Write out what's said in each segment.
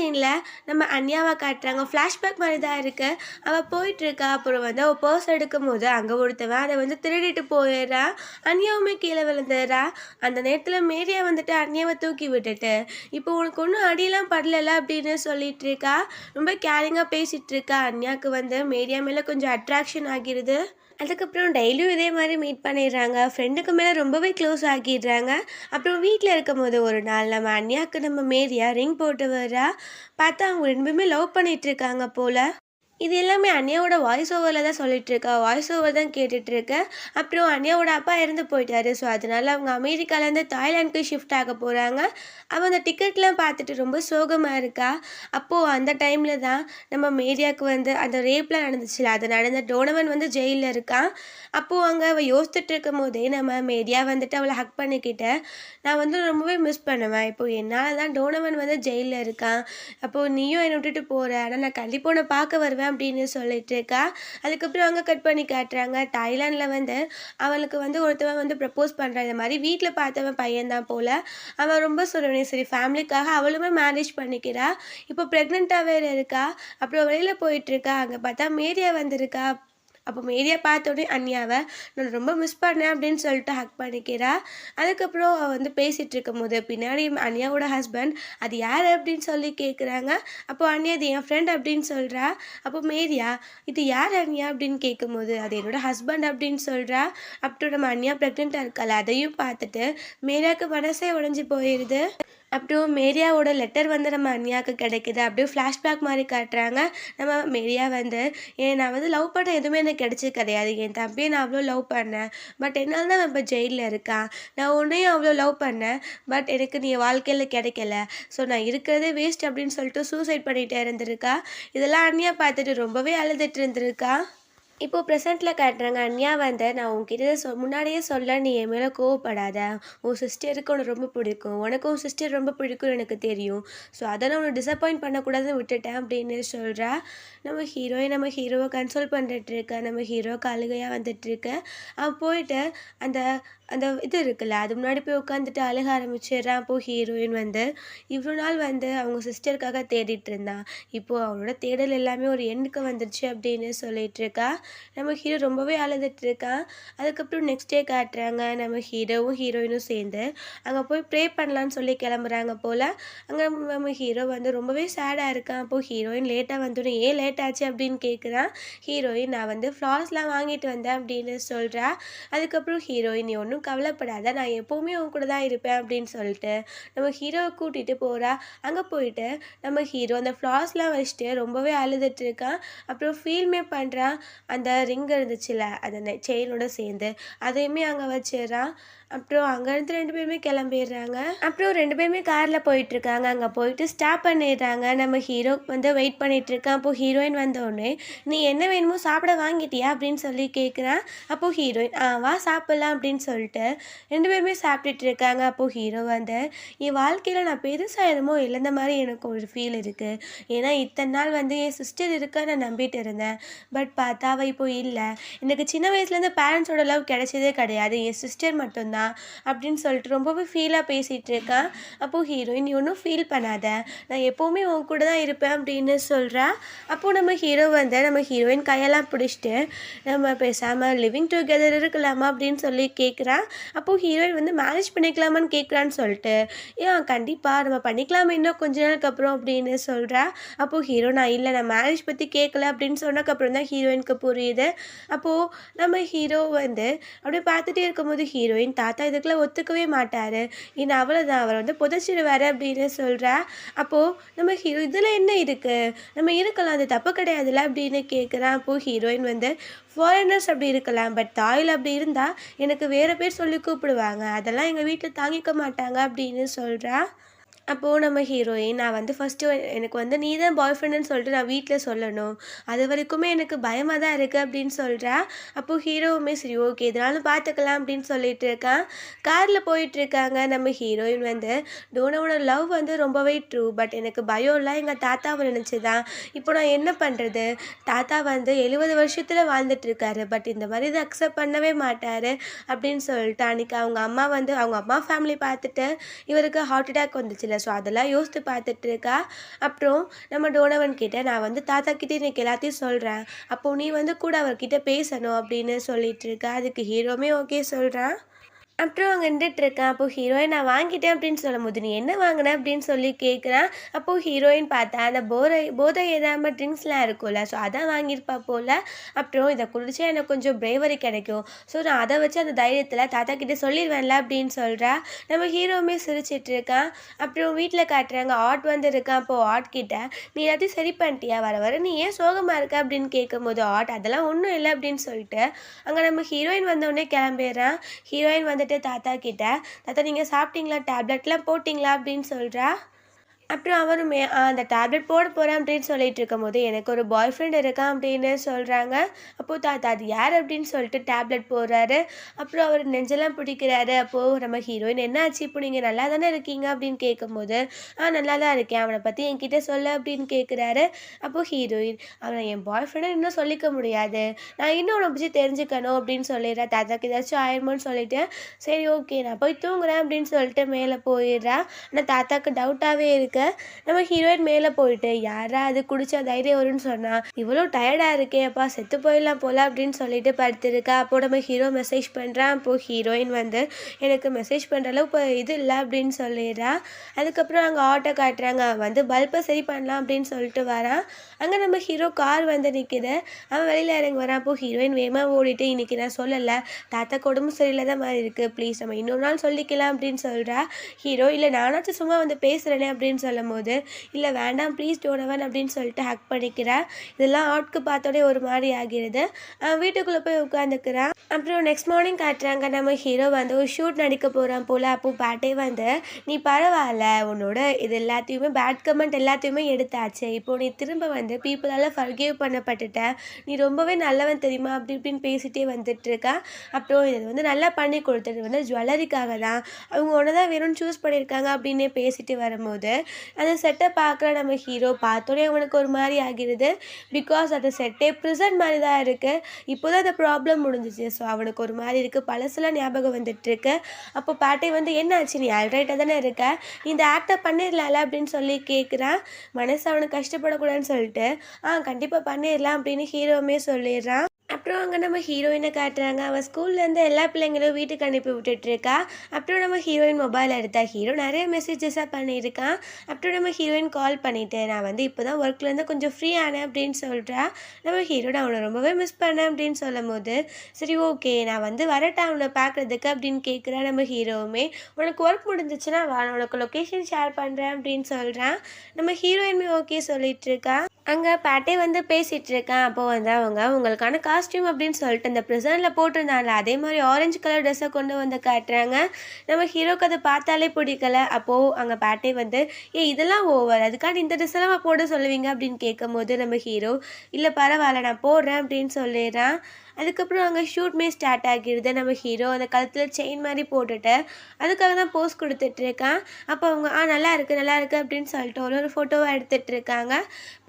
சீன்ல நம்ம அன்யாவ காட்டுறாங்க. ஃப்ளாஷ்பேக் மாரி தான் இருக்கு. அவ போயிட்டுருக்கா. அப்புறம் வந்து அவ பர்ஸ் எடுக்கும்போது, அங்க ஒருத்தவன் அத வந்து திருடிட்டு போயிர்றான். அன்யாவுமே கீழ விழுந்துர்றா. அந்த நேரத்துல மேரியா வந்துட்டு அன்யாவ தூக்கி விட்டுட்டு, "இப்போ உனக்கு ஒண்ணும் அடிலாம் படலல்ல" அப்படின்னு சொல்லிட்டுருக்கா. ரொம்ப கேரிங்கா பேசிட்டுருக்கா. அன்யாக்கு வந்து மேரியா மேல கொஞ்சம் அட்ராக்ஷன் ஆகிருது. அதுக்கப்புறம் டெய்லியும் இதே மாரி மீட் பண்ணிடுறாங்க. ஃப்ரெண்டுக்கு மேல ரொம்பவே க்ளோஸ் ஆகிடுறாங்க. அப்புறம் வீட்ல இருக்கும்போது ஒரு நாள் நம்ம அன்யாக்கு நம்ம மேரியா ரிங் போட்டு வர்றா. பார்த்தா அவங்க 2 பேருமே லவ் பண்ணிட்டு இருக்காங்க போல. இது எல்லாமே அன்யாவோட வாய்ஸ் ஓவர்ல தான் சொல்லிட்டுருக்கா. வாய்ஸ் ஓவர் தான் கேட்டுட்ருக்கு. அப்புறம் அன்யாவோட அப்பா இறந்து போயிட்டாரு. ஸோ, அதனால அவங்க அமெரிக்காலேருந்து தாய்லாந்துக்கு ஷிஃப்ட் ஆக போறாங்க. அவ அந்த டிக்கெட்லாம் பார்த்துட்டு ரொம்ப சோகமா இருக்கா. அப்போ அந்த டைம்ல தான் நம்ம மேரியாக்கு வந்து அந்த ரேப்லாம் நடந்துச்சுல்ல, அது நடந்த டோனவன் வந்து ஜெயில்ல இருக்கான். அப்போ அங்க அவ யோசிச்சுட்டு இருக்கும்போதே நம்ம மேரியா வந்துட்டு அவள ஹக் பண்ணிக்கிட்டு, "நான் வந்து ரொம்பவே மிஸ் பண்ணுவேன். இப்போ என்னால தான் டோனவன் வந்து ஜெயில்ல இருக்கான். அப்போ நீயும் என்ன விட்டுட்டு போற. ஆனா நான் கண்டிப்பா உன்ன பார்க்க வருவேன்" அப்படின்னு சொல்லிட்டு இருக்கா. அதுக்கப்புறம் அங்க கட் பண்ணி காட்டுறாங்க. தாய்லாந்துல வந்து அவளுக்கு வந்து ஒருத்தவன் வந்து ப்ரப்போஸ் பண்றான். இந்த மாரி வீட்ல பார்த்தவன் பையன் தான் போல. அவன் ரொம்ப சொன்னோனே சரி ஃபேமிலிக்காக அவளுமே மேரேஜ் பண்ணிக்கிறா. இப்போ பிரெக்னென்ட்டா வேற இருக்கா. அப்புறம் வெளியில போயிட்டுருக்கா. அங்க பார்த்தா மேரியா வந்திருக்கா. அப்போ மேரியா பார்த்தோனே அன்யாவ, "நான் ரொம்ப மிஸ் பண்ணேன்" அப்படின்னு சொல்லிட்டு ஹக் பண்ணிக்கிறா. அதுக்கப்புறம் அவ வந்து பேசிட்டு இருக்கும்போது, பின்னாடி அன்யாவோட ஹஸ்பண்ட், "அது யாரு?" அப்படின்னு சொல்லி கேட்குறாங்க. அப்போ அன்யா, "இது என் ஃப்ரெண்ட்" அப்படின்னு சொல்றா. அப்போ மேரியா, "இது யார் அன்யா?" அப்படின்னு கேட்கும்போது, "அது என்னோட ஹஸ்பண்ட்" அப்படின்னு சொல்றா. அப்புறம் நம்ம அன்யா ப்ரெக்னென்ட்டா இருக்காள, அதையும் பார்த்துட்டு மேரியாவுக்கு மனசே உடைஞ்சு போயிருது. அப்புறம் மேரியாவோட லெட்டர் வந்து நம்ம அன்யாக்கு கிடைக்குது. அப்படியே ஃப்ளாஷ்பேக் மாரி காட்டுறாங்க. நம்ம மேரியா வந்து, நான் வந்து லவ் பண்ண எதுவுமே எனக்கு கிடைச்சது கிடையாது. என் தம்பிய நான் அவ்வளோ லவ் பண்ணேன். பட் என்னால தான் அவன் இப்போ ஜெயில்ல இருக்கான். நான் உன்னையும் அவ்வளோ லவ் பண்ணேன். பட் எனக்கு நீ என் வாழ்க்கையில கிடைக்கல. ஸோ நான் இருக்கிறதே வேஸ்ட்" அப்படின்னு சொல்லிட்டு சூசைட் பண்ணிட்டு இருந்திருக்கா. இதெல்லாம் அன்யா பார்த்துட்டு ரொம்பவே அழுதுட்டு இருந்திருக்கா. இப்போ ப்ரெசென்ட்ல காட்டுறாங்க. அன்யா வந்து, "நான் உன்கிட்ட முன்னாடியே சொல்ல நீ என் மேல கோவப்படாத. உன் சிஸ்டருக்கு உன்ன ரொம்ப பிடிக்கும். உனக்கும் உன் சிஸ்டர் ரொம்ப பிடிக்கும்னு எனக்கு தெரியும். ஸோ அத நான் உன்ன டிசப்பாயிண்ட் பண்ணக்கூடாதுன்னு விட்டுட்டேன்" அப்படின்னு சொல்றா. நம்ம ஹீரோவ கன்சோல் பண்ணிட்டு இருக்கா. நம்ம ஹீரோவுக்கு அழுகையா வந்துட்டுருக்கு. அவன் போயிட்டு அந்த அந்த இது இருக்குல்ல, அது முன்னாடி போய் உட்காந்துட்டு அழுக ஆரம்பிச்சிடுறான். அப்போ ஹீரோயின் வந்து இவ்வளோ நாள் வந்து அவங்க சிஸ்டருக்காக தேடிட்டு இருந்தா. இப்போ அவளோட தேடல் எல்லாமே ஒரு எண்டுக்கு வந்துருச்சு அப்படின்னு சொல்லிட்டுருக்கா. நம்ம ஹீரோ ரொம்பவே அழுதுட்டுருக்கான். அதுக்கப்புறம் நெக்ஸ்ட் டே காட்டுறாங்க. நம்ம ஹீரோவும் ஹீரோயினும் சேர்ந்து அங்கே போய் ப்ரே பண்ணலான்னு சொல்லி கிளம்புறாங்க போல். அங்கே நம்ம ஹீரோ வந்து ரொம்பவே சேடாக இருக்கான். அப்போது ஹீரோயின் லேட்டாக வந்துடும். "ஏன் லேட் ஆச்சு?" அப்படின்னு கேட்குறான். ஹீரோயின், "நான் வந்து ஃப்ளார்ஸ்லாம் வாங்கிட்டு வந்தேன்" அப்படின்னு சொல்கிறா. அதுக்கப்புறம் ஹீரோயின், "நீ ஒன்றும் கவலைப்படாத, நான் எப்போவுமே உன் கூட தான் இருப்பேன்" அப்படின்னு சொல்லிட்டு நம்ம ஹீரோவை கூட்டிகிட்டு போகிறா. அங்கே போயிட்டு நம்ம ஹீரோ அந்த ஃப்ளார்ஸ்லாம் வச்சுட்டு ரொம்பவே அழுதுட்டு இருக்கான். அப்புறம் ஃபீல்மே பண்ணுறான். அந்த ரிங் இருந்துச்சுல்ல, அந்த செயினோட சேர்ந்து அதையுமே அங்கே வச்சிடுறான். அப்புறம் அங்கேருந்து 2 பேருமே கிளம்பிடுறாங்க. அப்புறம் 2 பேருமே காரில் போயிட்டுருக்காங்க. அங்கே போயிட்டு ஸ்டாப் பண்ணிடுறாங்க. நம்ம ஹீரோ வந்து வெயிட் பண்ணிகிட்ருக்கான். அப்போது ஹீரோயின் வந்தோடனே, "நீ என்ன வேணுமோ சாப்பிட வாங்கிட்டியா?" அப்படின்னு சொல்லி கேட்குறான். அப்போது ஹீரோயின், வா சாப்பிட்லாம்" அப்படின்னு சொல்லிட்டு 2 பேருமே சாப்பிட்டுட்டு இருக்காங்க. அப்போது ஹீரோ வந்து, "என் வாழ்க்கையில் நான் பெருசாக என்னமோ இழந்த மாதிரி எனக்கு ஒரு ஃபீல் இருக்குது. ஏன்னா இத்தனை நாள் வந்து என் சிஸ்டர் இருக்கா நான் நம்பிட்டு இருந்தேன். பட் பார்த்தா அவள் இப்போ இல்லை. எனக்கு சின்ன வயசுலேருந்து பேரண்ட்ஸோட லவ் கிடைச்சதே கிடையாது. என் சிஸ்டர் மட்டும்தான்" அப்படின்னு சொல்லிட்டு ரொம்பவே ஃபீலாக பேசிகிட்டு இருக்கான். அப்போது ஹீரோயின், "நீ ஒன்றும் ஃபீல் பண்ணாத. நான் எப்போவுமே உன் கூட தான் இருப்பேன்" அப்படின்னு சொல்கிறா. அப்போது நம்ம ஹீரோ வந்து நம்ம ஹீரோயின் கையெல்லாம் பிடிச்சிட்டு, "நம்ம பேசாமல் லிவிங் டுகெதர் இருக்கலாமா?" அப்படின்னு சொல்லி கேட்குறான். அப்போது ஹீரோயின் வந்து, "மேரேஜ் பண்ணிக்கலாமான்னு கேட்குறான்னு" சொல்லிட்டு, கண்டிப்பாக நம்ம பண்ணிக்கலாமா இன்னும் கொஞ்ச நாளுக்கு அப்புறம்" அப்படின்னு சொல்கிறா. அப்போது ஹீரோ, நான் மேரேஜ் பற்றி கேட்கல" அப்படின்னு சொன்னதுக்கப்புறம் தான் ஹீரோயினுக்கு புரியுது. அப்போது நம்ம ஹீரோ வந்து அப்படியே பார்த்துட்டே இருக்கும்போது ஹீரோயின், "தாத்தா இதுக்கெல்லாம் ஒத்துக்கவே மாட்டார். ஏன்னா அவ்வளோதான், அவர் வந்து புதைச்சிடுவார்" அப்படின்னு சொல்கிறா. அப்போது நம்ம ஹீரோ, "இதில் என்ன இருக்குது? நம்ம இருக்கலாம், அது தப்பு கிடையாதுல்ல" அப்படின்னு கேட்குறான். அப்போது ஹீரோயின் வந்து, "ஃபாரினர்ஸ் அப்படி இருக்கலாம். பட் தாயில் அப்படி இருந்தால் எனக்கு வேறு பேர் சொல்லி கூப்பிடுவாங்க. அதெல்லாம் எங்கள் வீட்டில் தாங்கிக்க மாட்டாங்க" அப்படின்னு சொல்கிறா. அப்போது நம்ம ஹீரோயின், "நான் வந்து ஃபஸ்ட்டு எனக்கு வந்து நீ தான் பாய் ஃப்ரெண்டுன்னு சொல்லிட்டு நான் வீட்டில் சொல்லணும். அது வரைக்குமே எனக்கு பயமாக தான் இருக்குது" அப்படின்னு சொல்கிறா. அப்போது ஹீரோவுமே, "சரி ஓகே, எதுனாலும் பார்த்துக்கலாம்" அப்படின்னு சொல்லிட்டு இருக்கான். காரில் போயிட்டுருக்காங்க. நம்ம ஹீரோயின் வந்து, "டோனாவோட லவ் வந்து ரொம்பவே ட்ரூ. பட் எனக்கு பயம்லாம் எங்கள் தாத்தாவை நினச்சி தான். இப்போ நான் என்ன பண்ணுறது? தாத்தா வந்து 70 வருஷத்தில் வாழ்ந்துட்டுருக்காரு. பட் இந்த மாதிரி இதை அக்செப்ட் பண்ணவே மாட்டார்" அப்படின்னு சொல்லிட்டு அன்றைக்கி அவங்க அம்மா ஃபேமிலி பார்த்துட்டு இவருக்கு ஹார்ட் அட்டாக் வந்துச்சுல்ல. தெரியல. ஸோ அதெல்லாம் யோசித்து பார்த்துட்டு இருக்கா. அப்புறம் நம்ம டோனவன் கிட்ட நான் வந்து தாத்தா கிட்ட இன்னைக்கு எல்லாத்தையும் சொல்கிறேன், அப்போ நீ வந்து கூட அவர்கிட்ட பேசணும் அப்படின்னு சொல்லிட்டு இருக்கா. அதுக்கு ஹீரோவுமே ஓகே சொல்கிறான். அப்புறம் அங்கே நின்றுட்டுருக்கேன். அப்போ ஹீரோயின் நான் வாங்கிட்டேன் அப்படின்னு சொல்லும்போது, "நீ என்ன வாங்கின?" அப்படின்னு சொல்லி கேட்குறேன். அப்போது ஹீரோயின் பார்த்தா அந்த போதை ஏறாம ட்ரிங்க்ஸ்லாம் இருக்கும்ல, ஸோ அதான் வாங்கியிருப்பா போல். அப்புறம் இதை குடிச்சா எனக்கு கொஞ்சம் பிரேவரி கிடைக்கும், ஸோ நான் அதை வச்சு அந்த தைரியத்தில் தாத்தா கிட்ட சொல்லிடுவேன்ல அப்படின்னு சொல்கிறா. நம்ம ஹீரோவுமே சிரிச்சிட்ருக்கான். அப்புறம் வீட்டில் காட்டுறாங்க ஆட் வந்து இருக்கான். அப்போது ஆட் கிட்ட, "நீ எல்லாத்தையும் சரி பண்ணிட்டியா? வர வர நீ ஏன் சோகமாக இருக்க?" அப்படின்னு கேட்கும்போது ஆட், "அதெல்லாம் ஒன்றும் இல்லை" அப்படின்னு சொல்லிட்டு அங்கே நம்ம ஹீரோயின் வந்தோடனே கிளம்பிடுறான். ஹீரோயின் வந்துட்டு தாத்தா கிட்ட, "தாத்தா நீங்க சாப்பிட்டீங்களா? டேப்லெட்லாம் போட்டீங்களா?" அப்படின்னு சொல்றா. அப்புறம் அவருமே அந்த டேப்லெட் போட போகிறேன் அப்படின்னு சொல்லிட்டு இருக்கும்போது, "எனக்கு ஒரு பாய் ஃப்ரெண்ட் இருக்கான்" அப்படின்னு சொல்கிறாங்க. அப்போது தாத்தா, "அது யார்?" அப்படின்னு சொல்லிட்டு டேப்லெட் போடுறாரு. அப்புறம் அவர் நெஞ்செல்லாம் பிடிக்கிறாரு. அப்போது நம்ம ஹீரோயின், "என்ன ஆச்சு? இப்போ நீங்கள் நல்லா தானே இருக்கீங்க?" அப்படின்னு கேட்கும்போது, நல்லா தான் இருக்கேன், அவனை பற்றி என்கிட்ட சொல்லு" அப்படின்னு கேட்குறாரு. அப்போது ஹீரோயின், "அவனை என் பாய் ஃப்ரெண்டை இன்னும் சொல்லிக்க முடியாது, நான் இன்னும் அவனை பற்றி தெரிஞ்சுக்கணும்" அப்படின்னு சொல்லிடுறா. தாத்தாக்கு ஏதாச்சும் ஆயிருமோன்னு சொல்லிட்டு, "சரி ஓகே நான் போய் தூங்குறேன்" அப்படின்னு சொல்லிட்டு மேலே போயிடுறா. ஆனால் தாத்தாக்கு டவுட்டாகவே இருக்கு. நம்ம ஹீரோயின் மேலே போயிட்டு, "யாரா அது குடிச்சா தைரியம் வரும்னு சொன்னா, இவ்வளோ டயர்டாக இருக்கே, அப்பா செத்து போயிடலாம் போல" அப்படின்னு சொல்லிட்டு படுத்திருக்கா. அப்போ நம்ம ஹீரோ மெசேஜ் பண்ணுறான். அப்போது ஹீரோயின் வந்து, "எனக்கு மெசேஜ் பண்ணுற அளவு இப்போ இது இல்லை" அப்படின்னு சொல்லிடுறா. அதுக்கப்புறம் அங்கே ஆட்டோ காட்டுறாங்க. வந்து பல்பை சரி பண்ணலாம் அப்படின்னு சொல்லிட்டு வரான். அங்கே நம்ம ஹீரோ கார் வந்து நிற்கிது. அவன் வெளியில் இறங்கி வரான். அப்போது ஹீரோயின் வேகமாக ஓடிட்டு, "இன்னைக்கு நான் சொல்லலை, தாத்தாக்கு உடம்பு சரியில்லாத மாதிரி இருக்குது, ப்ளீஸ் நம்ம இன்னொரு நாள் சொல்லிக்கலாம்" அப்படின்னு சொல்கிறா. ஹீரோ, "இல்லை நானாச்சும் சும்மா வந்து பேசுகிறேனே" அப்படின்னு சொல்லும்போது, "இல்லை வேண்டாம் ப்ளீஸ் டோனவன்" அப்படின்னு சொல்லிட்டு ஹக் பண்ணிக்கிறா. இதெல்லாம் ஆட்க்கு பார்த்தோடே ஒரு மாதிரி ஆகிறது. வீட்டுக்குள்ளே போய் உட்காந்துக்கிறான். அப்புறம் நெக்ஸ்ட் மார்னிங் காட்டுறாங்க. நம்ம ஹீரோ வந்து ஒரு ஷூட் நடிக்க போகிறான் போல். அப்போ பாட்டே வந்து, "நீ பரவாயில்ல, உன்னோட இது எல்லாத்தையுமே பேட் கமெண்ட் எல்லாத்தையுமே எடுத்தாச்சு, இப்போ நீ திரும்ப வந்து பீப்புளால் ஃபர்கிவ் பண்ணப்பட்டுட்ட, நீ ரொம்பவே நல்லவன் தெரியுமா" அப்படி இப்படின்னு பேசிகிட்டே வந்துட்டுருக்கா. அப்புறம் இது வந்து நல்லா பண்ணி கொடுத்தது வந்து ஜுவல்லரிக்காக தான், அவங்க ஒன்று தான் வேணும்னு சூஸ் பண்ணியிருக்காங்க அப்படின்னே பேசிட்டு வரும்போது, அந்த செட்டை பார்க்குற நம்ம ஹீரோ பார்த்தோன்னே அவனுக்கு ஒரு மாதிரி ஆகிடுது. பிகாஸ் அந்த செட்டே ப்ரிசன்ட் மாதிரி தான் இருக்குது. இப்போ தான் அந்த ப்ராப்ளம் முடிஞ்சிச்சு. ஸோ அவனுக்கு ஒரு மாதிரி இருக்குது. பழசெல்லாம் ஞாபகம் வந்துட்டுருக்கு. அப்போ பாட்டே வந்து, "என்னாச்சு? நீ ஆல்ரைட்டாக தானே இருக்க, நீ இந்த ஆக்டை பண்ணிடலாம்ல" அப்படின்னு சொல்லி கேட்குறான். மனசு அவனுக்கு கஷ்டப்படக்கூடாதுன்னு சொல்லிட்டு, கண்டிப்பாக பண்ணிடலாம்" அப்படின்னு ஹீரோவுமே சொல்லிடுறான். அப்புறம் அங்கே நம்ம ஹீரோயினை காட்டுறாங்க. அவள் ஸ்கூல்லேருந்து எல்லா பிள்ளைங்களும் வீட்டுக்கு அனுப்பி விட்டுட்ருக்கா. அப்புறம் நம்ம ஹீரோயின் மொபைல் எடுத்தா. ஹீரோ நிறைய மெசேஜஸாக பண்ணியிருக்கான். அப்புறம் நம்ம ஹீரோயின் கால் பண்ணிவிட்டு, "நான் வந்து இப்போ தான் ஒர்க்லேருந்து கொஞ்சம் ஃப்ரீ ஆனேன்" அப்படின்னு சொல்கிறா. நம்ம ஹீரோ, "நான் அவனை ரொம்பவே மிஸ் பண்ணேன்" அப்படின்னு சொல்லும் போது, "சரி ஓகே நான் வந்து வரட்டா அவனை பார்க்குறதுக்கு" அப்படின்னு கேட்குறா. நம்ம ஹீரோவுமே, "உனக்கு ஒர்க் முடிஞ்சிச்சுன்னா வா, நான் உனக்கு லொக்கேஷன் ஷேர் பண்ணுறேன்" அப்படின்னு சொல்கிறான். நம்ம ஹீரோயினுமே ஓகே சொல்லிகிட்ருக்கா. அங்கே பாட்டே வந்து பேசிகிட்ருக்கேன். அப்போ வந்து அவங்க, "உங்களுக்கான காஸ்டியூம்" அப்படின்னு சொல்லிட்டு அந்த ப்ரெசென்ட்டில் போட்டிருந்தாங்கள அதே மாதிரி ஆரஞ்சு கலர் ட்ரெஸ்ஸை கொண்டு வந்து காட்டுறாங்க. நம்ம ஹீரோக்கு அதை பார்த்தாலே பிடிக்கல. அப்போது அங்கே பாட்டே வந்து, இதெல்லாம் ஓவர், அதுக்காண்டி இந்த ட்ரெஸ்ஸெல்லாம் போட சொல்லுவீங்க" அப்படின்னு கேட்கும்போது நம்ம ஹீரோ, "இல்லை பரவாயில்ல நான் போடுறேன்" அப்படின்னு சொல்லிடுறான். அதுக்கப்புறம் அங்கே ஷூட்மே ஸ்டார்ட் ஆகிடுது. நம்ம ஹீரோ அந்த கழுத்தில் செயின் மாதிரி போட்டுட்டு அதுக்காக தான் போஸ் கொடுத்துட்ருக்கான். அப்போ அவங்க, நல்லா இருக்குது நல்லா இருக்குது" அப்படின்னு சொல்லிட்டு ஒரு ஃபோட்டோவை எடுத்துகிட்ருக்காங்க.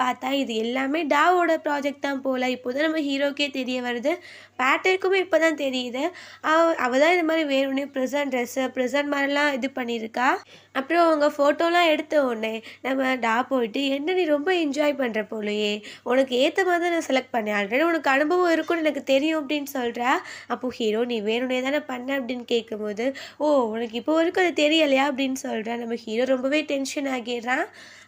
பார்த்தா இது எல்லாமே டாவோட ப்ராஜெக்ட் தான் போல். இப்போ தான் நம்ம ஹீரோக்கே தெரிய வருது. பேட்டருக்குமே இப்போ தான் தெரியுது. அவள் தான் இந்த மாதிரி வேணும்னே ப்ரெசன்ட் மாதிரிலாம் இது பண்ணியிருக்கா. அப்புறம் அவங்க ஃபோட்டோலாம் எடுத்த உடனே நம்ம போயிட்டு, "என்ன நீ ரொம்ப என்ஜாய் பண்ணுற போலையே, உனக்கு ஏற்ற மாதிரி தான் நான் செலக்ட் பண்ணேன், ஆல்ரெடி உனக்கு அனுபவம் இருக்குன்னு எனக்கு தெரியும்" அப்படின்னு சொல்கிறா. அப்போது ஹீரோ, "நீ வேணும்னே தானே பண்ண" அப்படின்னு கேட்கும்போது, "ஓ உனக்கு இப்போ வரைக்கும் அது தெரியலையா" அப்படின்னு சொல்கிறா. நம்ம ஹீரோ ரொம்பவே டென்ஷன் ஆகிடுறான்.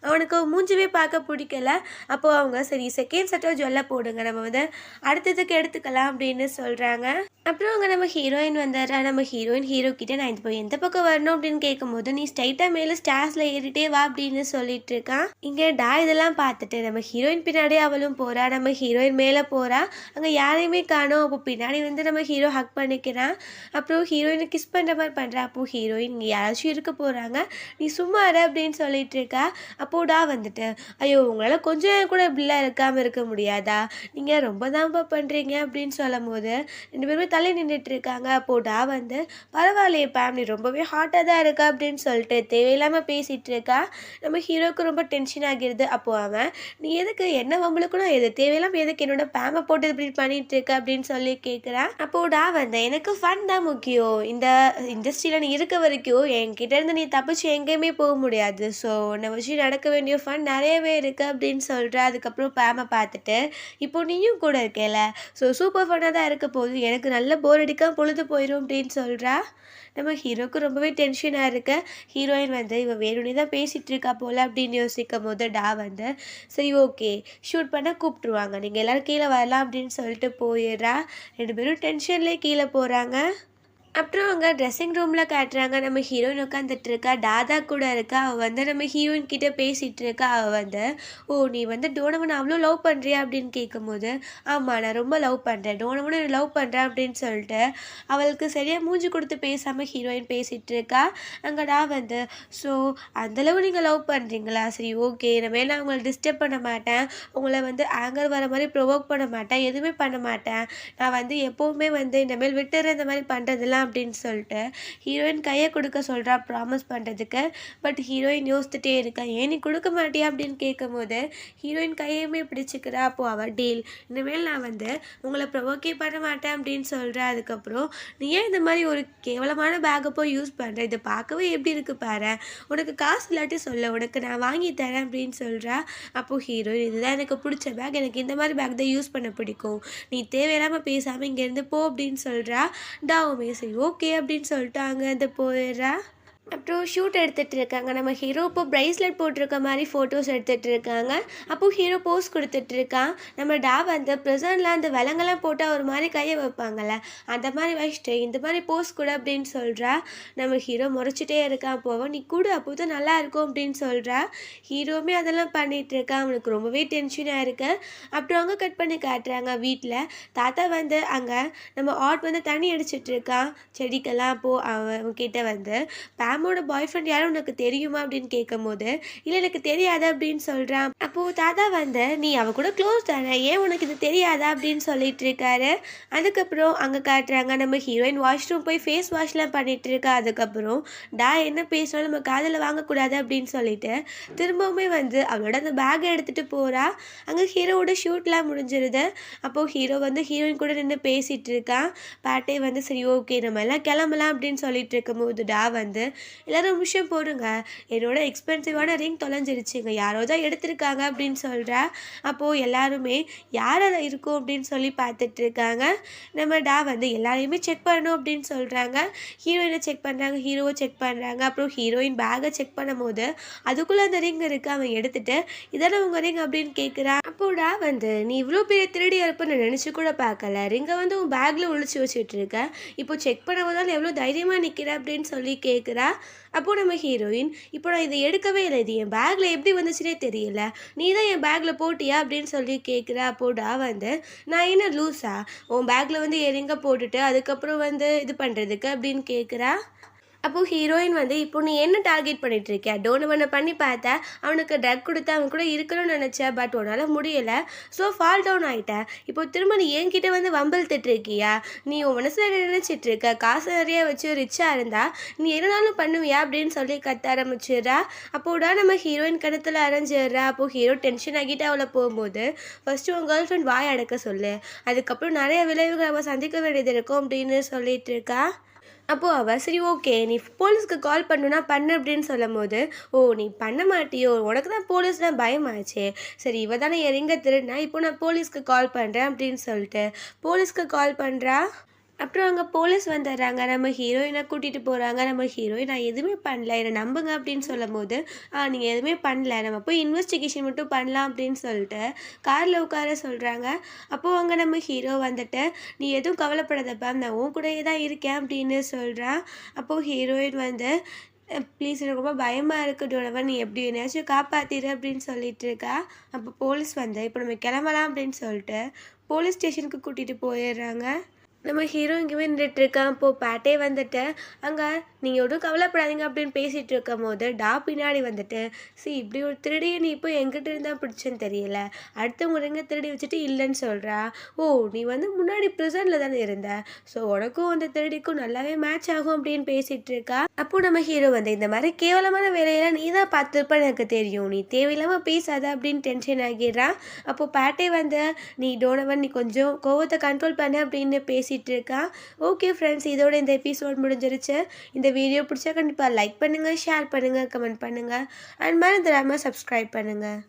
அவனுக்கு மூஞ்சவே பார்க்க பிடிக்கல. அப்போது அவங்க, "சரி செகண்ட் செட்டோ ஜுவல்ல போடுங்க, நம்ம வந்து அடுத்ததுக்கு எடுத்துக்கலாம்" அப்படின்னு சொல்கிறாங்க. அப்புறம் அங்கே நம்ம ஹீரோயின் வந்துடுறா. நம்ம ஹீரோயின் ஹீரோ கிட்ட, "நான் இப்போ எந்த பக்கம் வரணும்" அப்படின்னு கேட்கும்போது, "நீ ஸ்ட்ரைட்டாக மேலே ஸ்டார்ஸில் ஏறிட்டே வா" அப்படின்னு சொல்லிட்டு இருக்கான். இங்கே இதெல்லாம் பார்த்துட்டு நம்ம ஹீரோயின் பின்னாடியே அவளும் போகிறா. நம்ம ஹீரோயின் மேலே போகிறா. அங்கே யாரையுமே காணோம். அப்போ பின்னாடி வந்து நம்ம ஹீரோ ஹக் பண்ணிக்கிறான். அப்புறம் ஹீரோயினை கிஸ் பண்ணுற மாதிரி பண்ணுறா. அப்போது ஹீரோயின், "இங்கே யாராச்சும் இருக்க போகிறாங்க, நீ சும்மா இரு" அப்படின்னு சொல்லிட்டு இருக்கா. அப்போடா வந்துட்டு, "ஐயோ உங்களால் கொஞ்சம் நேரம் கூட இப்படிலாம் இருக்காமல் இருக்க முடியாதா, நீங்கள் ரொம்ப தான்ப்பா பண்ணுறீங்க" அப்படின்னு சொல்லும் சொல்லும்போது 2 பேருமே தள்ளி நின்னுட்டு இருக்காங்க. அப்போ டா வந்து, "பரவாயில்லையே பேம், நீ ரொம்பவே ஹாட்டா தான் இருக்க" அப்படின்னு சொல்லிட்டு தேவையில்லாம பேசிட்டு இருக்கா. நம்ம ஹீரோவுக்கு ரொம்ப டென்ஷன் ஆகிருது. அப்போ அவன், "நீ எதுக்கு என்ன வம்புழுக்கணும், எது தேவையில்லாம எதுக்கு என்னோட பேம போட்டு இப்படி பண்ணிட்டு இருக்க?" அப்படின்னு சொல்லி கேட்குறான். அப்போ டா வந்து, "எனக்கு ஃபன் தான் முக்கியம். இந்த இண்டஸ்ட்ரியில நீ இருக்க வரைக்கும் என்கிட்ட இருந்து நீ தப்பிச்சு எங்கேயுமே போ முடியாது. ஸோ உன்ன வச்சு நடக்க வேண்டிய ஃபன் நெறையவே இருக்கு" அப்படின்னு சொல்றா. அதுக்கப்புறம் பேம பார்த்துட்டு, "இப்போ நீயும் கூட இருக்கேல்ல, ஸோ சூப்பர் ஃபன்னா தான் இருக்க போகுது. எனக்கு நல்ல போர் அடிக்காம பொழுது போயிரும்" அப்படின்னு சொல்றா. நம்ம ஹீரோவுக்கு ரொம்பவே டென்ஷனா இருக்கு. ஹீரோயின் வந்து, "இவ வேணும்னே தான் பேசிட்டு இருக்கா போல" அப்படின்னு யோசிக்கும்போது டா வந்து, "சரி ஓகே, ஷூட் பண்ண கூப்பிட்டுருவாங்க. நீங்க எல்லாரும் கீழ வரலாம்" அப்படின்னு சொல்லிட்டு போயிர்றா. 2 பேரும் டென்ஷன்லேயே கீழ போறாங்க. அப்புறம் அங்க ட்ரெஸ்ஸிங் ரூம்ல காட்டுறாங்க. நம்ம ஹீரோயின் உட்காந்துட்டு இருக்கா. தாதா கூட இருக்கா. அவ வந்து நம்ம ஹீரோயின் கிட்ட பேசிட்டு இருக்கா. அவ வந்து, "ஓ, நீ வந்து டோனோவன அவ்ளோ லவ் பண்றியா?" அப்படின்னு கேட்கும்போது, "ஆமா, நான் ரொம்ப லவ் பண்றேன். டோனோவன லவ் பண்றேன்" அப்படின்னு சொல்லிட்டு அவளுக்கு சரியா மூஞ்சி கொடுத்து பேசாம ஹீரோயின் பேசிட்டு இருக்கா. அங்க நான் வந்து, "ஸோ அந்த அளவு நீங்க லவ் பண்றீங்களா? சரி ஓகே. இனிமேல் நான் உங்கள டிஸ்டர்ப் பண்ண மாட்டேன். உங்கள வந்து ஆங்கர் வர மாரி ப்ரொவோக் பண்ண மாட்டேன். எதுவுமே பண்ண மாட்டேன். நான் வந்து எப்பவுமே வந்து இனிமேல் விட்டுறேன் இந்த மாரி பண்றதெல்லாம்" அப்படின்னு சொல்லிட்டு ஹீரோயின் கைய குடுக்க சொல்றா ப்ராமிஸ் பண்றதுக்கு. பட் ஹீரோயின் யோசிச்சுட்டே இருக்கா. "ஏன் நீ குடுக்க மாட்டியா?" அப்படின்னு கேட்கும்போது ஹீரோயின் கையுமே பிடிச்சுக்கிறா. அப்போ அவ, "டீல், இனிமேல் நான் வந்து உங்கள ப்ரொவோக்கே பண்ண மாட்டேன்" அப்படின்னு சொல்றா. அதுக்கப்புறம், "நீ ஏன் இந்த மாரி ஒரு கேவலமான பேக்க போய் யூஸ் பண்ற? இது பார்க்கவே எப்படி இருக்கு பாரேன். உனக்கு காசு இல்லாட்டி சொல்லு. உனக்கு நான் வாங்கி தரேன்" அப்படின்னு சொல்றா. அப்போ ஹீரோயின், "இதுதான் எனக்கு புடிச்ச பேக். எனக்கு இந்த மாரி பேக் தான் யூஸ் பண்ண பிடிக்கும். நீ தேவையில்லாம பேசாம இங்கேருந்து போ" அப்படின்னு சொல்றா. டாவுமே சரி ஓகே அப்படின்னு சொல்லிட்டு அங்கேருந்து போயிடுறா. அப்புறம் ஷூட் எடுத்துட்டு இருக்காங்க. நம்ம ஹீரோ இப்போ பிரேஸ்லெட் போட்டிருக்க மாரி ஃபோட்டோஸ் எடுத்துட்டு இருக்காங்க. அப்போ ஹீரோ போஸ் குடுத்துட்டு இருக்கான். நம்ம டா வந்து ப்ரிசன்ல அந்த விலங்கெல்லாம் போட்டா ஒரு மாரி கைய வைப்பாங்கல்ல, அந்த மாரி வச்சுட்டு இந்த மாரி போஸ் குடு அப்படின்னு சொல்றா. நம்ம ஹீரோ முறைச்சிட்டே இருக்கான். அப்போ அவ, "நீ குடு, அப்போதான் நல்லாயிருக்கும்" அப்படின்னு சொல்றா. ஹீரோவுமே அதெல்லாம் பண்ணிட்டு இருக்கான். அவனுக்கு ரொம்பவே டென்ஷனா இருக்கு. அப்புறம் அங்க கட் பண்ணி காட்டுறாங்க வீட்ல. தாத்தா வந்து அங்க நம்ம ஆட் வந்து தண்ணி அடிச்சிட்டு இருக்கான் செடிக்கெல்லாம். அப்போ அவன் கிட்ட வந்து, "பேமோட பாய் ஃப்ரெண்ட் யாரும் உனக்கு தெரியுமா?" அப்படின்னு கேட்கும்போது, "இல்ல, எனக்கு தெரியாது" அப்படின்னு சொல்றான். அப்போ தாத்தா வந்து, "நீ அவ கூட க்ளோஸ் தானே, ஏன் உனக்கு இது தெரியாதா?" அப்படின்னு சொல்லிட்டு இருக்காரு. அதுக்கப்புறம் அங்க காட்டுறாங்க நம்ம ஹீரோயின் வாஷ்ரூம் போய் ஃபேஸ் வாஷ்லாம் பண்ணிட்டு இருக்கா. அதுக்கப்புறம் டா என்ன பேசினாலும் நம்ம காதுல வாங்கக்கூடாது அப்படின்னு சொல்லிட்டு திரும்பவுமே வந்து அவளோட அந்த பேக்கை எடுத்துட்டு போறா. அங்க ஹீரோவோட ஷூட்லாம் முடிஞ்சிருது. அப்போ ஹீரோ வந்து ஹீரோயின் கூட நின்று பேசிட்டு இருக்கான். பாட்டே வந்து, "சரி ஓகே, நம்ம எல்லாம் கிளம்பலாம்" அப்படின்னு சொல்லிட்டு இருக்கும்போது டா வந்து, "எல்லாரும் ஒரு நிமிஷம் பொறுங்க. என்னோட எக்ஸ்பென்சிவான ரிங் தொலைஞ்சிருச்சுங்க. யாரோ தான் எடுத்திருக்காங்க" அப்படின்னு சொல்றா. அப்போ எல்லாருமே யார் அது இருக்கும் அப்படின்னு சொல்லி பார்த்துட்டு இருக்காங்க. நம்ம டா வந்து, "எல்லாரையுமே செக் பண்ணணும்" அப்படின்னு சொல்றாங்க. ஹீரோயினை செக் பண்றாங்க. ஹீரோவை செக் பண்றாங்க. அப்புறம் ஹீரோயின் பேக்கை செக் பண்ணும்போது அதுக்குள்ள அந்த ரிங் இருக்கு. அவன் எடுத்துட்டு, "இதானே உங்க ரிங்?" அப்படின்னு கேட்குறான். அப்போ டா வந்து, "நீ இவ்வளோ பெரிய திருடியா இருப்ப நான் நினச்சி கூட பார்க்கல. ரிங்கை வந்து உன் பேக்கில் ஒளிச்சு வச்சுட்டு இருக்க. இப்போ செக் பண்ணவதால் எவ்வளோ தைரியமாக நிற்கிற" அப்படின்னு சொல்லி கேட்குறா. அப்போ நம்ம ஹீரோயின், "இப்போ நான் இதை எடுக்கவே இல்லை. இது என் பேக்கில் எப்படி வந்துச்சுன்னே தெரியல. நீ தான் என் பேக்கில் போட்டியா?" அப்படின்னு சொல்லி கேட்குறா. அப்போ டா வந்து, "நான் என்ன லூஸா? உன் பேக்கில் வந்து என் ரிங்கை போட்டுட்டு அதுக்கப்புறம் வந்து இது பண்ணுறதுக்கு" அப்படின்னு கேட்குறா. அப்போ ஹீரோயின் வந்து, "இப்போ நீ என்ன டார்கெட் பண்ணிட்டு இருக்க? டோனோவன பண்ணி பார்த்த. அவனுக்கு ட்ரக் குடுத்து அவன் கூட இருக்கணும்னு நினைச்ச. பட் உன்னால முடியல. ஸோ ஃபால் டவுன் ஆயிட்ட. இப்போ திரும்ப நீ என்கிட்ட வந்து வம்பிழுத்துட்டு இருக்கியா? நீ உன் மனசுல என்ன நினைச்சிட்டு இருக்க? காசு நிறைய வச்சு ரிச்சா இருந்தா நீ என்னனாலும் பண்ணுவியா?" அப்படின்னு சொல்லி கத்த ஆரம்பிச்சிடுறா. அப்போடா நம்ம ஹீரோயின் கிணத்துல அரைஞ்சிடுறா. அப்போ ஹீரோ டென்ஷன் ஆகிட்டு அவளை போகும்போது, "ஃபர்ஸ்ட் உன் கேர்ள் ஃப்ரெண்ட் வாய் அடக்க சொல்லு. அதுக்கப்புறம் நிறைய விளைவுகள் அவள் சந்திக்க வேண்டியது இருக்கும்" அப்படின்னு சொல்லிட்டு இருக்கா. அப்போ அவ, "சரி ஓகே, நீ போலீஸ்க்கு கால் பண்ணுனா பண்ணு" அப்படின்னு சொல்லும்போது, "ஓ, நீ பண்ண மாட்டியோ? உனக்கு தான் போலீஸ்னா பயமாச்சே. சரி, இவ தானே என் ரிங்க திருடினா, இப்போ நான் போலீஸ்க்கு கால் பண்ணுறேன்" அப்படின்னு சொல்லிட்டு போலீஸ்க்கு கால் பண்ணுறா. அப்புறம் அங்கே போலீஸ் வந்துடுறாங்க. நம்ம ஹீரோயினை கூட்டிகிட்டு போகிறாங்க. நம்ம ஹீரோயின், "நான் எதுவுமே பண்ணல, என்னை நம்புங்க" அப்படின்னு சொல்லும்போது, நீங்கள் எதுவுமே பண்ணல, நம்ம போய் இன்வெஸ்டிகேஷன் மட்டும் பண்ணலாம்" அப்படின்னு சொல்லிட்டு காரில் உட்கார சொல்கிறாங்க. அப்போது அங்கே நம்ம ஹீரோ வந்துட்டு, "நீ எதுவும் கவலைப்படாத மேம், நான் உன் கூடயே தான் இருக்கேன்" அப்படின்னு சொல்கிறான். அப்போது ஹீரோயின் வந்து, "ப்ளீஸ், எனக்கு ரொம்ப பயமாக இருக்குது டோனோவன், நீ எப்படி என்னையாச்சும் காப்பாற்றிடு" அப்படின்னு சொல்லிட்டு இருக்கா. அப்போ போலீஸ் வந்து, "இப்போ நம்ம கிளம்பலாம்" அப்படின்னு சொல்லிட்டு போலீஸ் ஸ்டேஷனுக்கு கூட்டிகிட்டு போயிடுறாங்க. நம்ம ஹீரோ இங்கேயே நின்றுட்டுருக்கான். அப்போ பேட்டே வந்துட்டு, அங்க "நீங்க ஒன்னும் கவலைப்படாதீங்க" அப்படின்னு பேசிட்டு இருக்கும்போது, பின்னாடி வந்துட்டு, இப்படி ஒரு திருடிய நீ இப்போ என்கிட்ட இருந்தா பிடிச்சேன்னு தெரியல. அடுத்தவங்க ரிங்க திருடி வச்சுட்டு இல்லைன்னு சொல்றா. ஓ! நீ வந்து முன்னாடி பிரிசன்ல தானே இருந்த. ஸோ உனக்கும் அந்த திருடிக்கும் நல்லாவே மேட்ச் ஆகும் அப்படின்னு பேசிட்டு இருக்கா. அப்போ நம்ம ஹீரோ வந்து, "இந்த மாதிரி கேவலமான வேலையெல்லாம் நீ தான் பார்த்துருப்பன்னு எனக்கு தெரியும். நீ தேவையில்லாம பேசாத" அப்படின்னு டென்ஷன் ஆகிடுறான். அப்போ பேட்டே வந்து, "நீ டோனவன் நீ கொஞ்சம் கோவத்தை கண்ட்ரோல் பண்ணு" அப்படின்னு பேசிட்டு இருக்கான். ஓகே ஃப்ரெண்ட்ஸ், இதோட இந்த எபிசோட் முடிஞ்சிருச்சு. இந்த வீடியோ பிடிச்சா கண்டிப்பாக லைக் பண்ணுங்கள், ஷேர் பண்ணுங்கள், கமெண்ட் பண்ணுங்கள் அண்ட் மறந்துடாமல் சப்ஸ்கிரைப் பண்ணுங்கள்.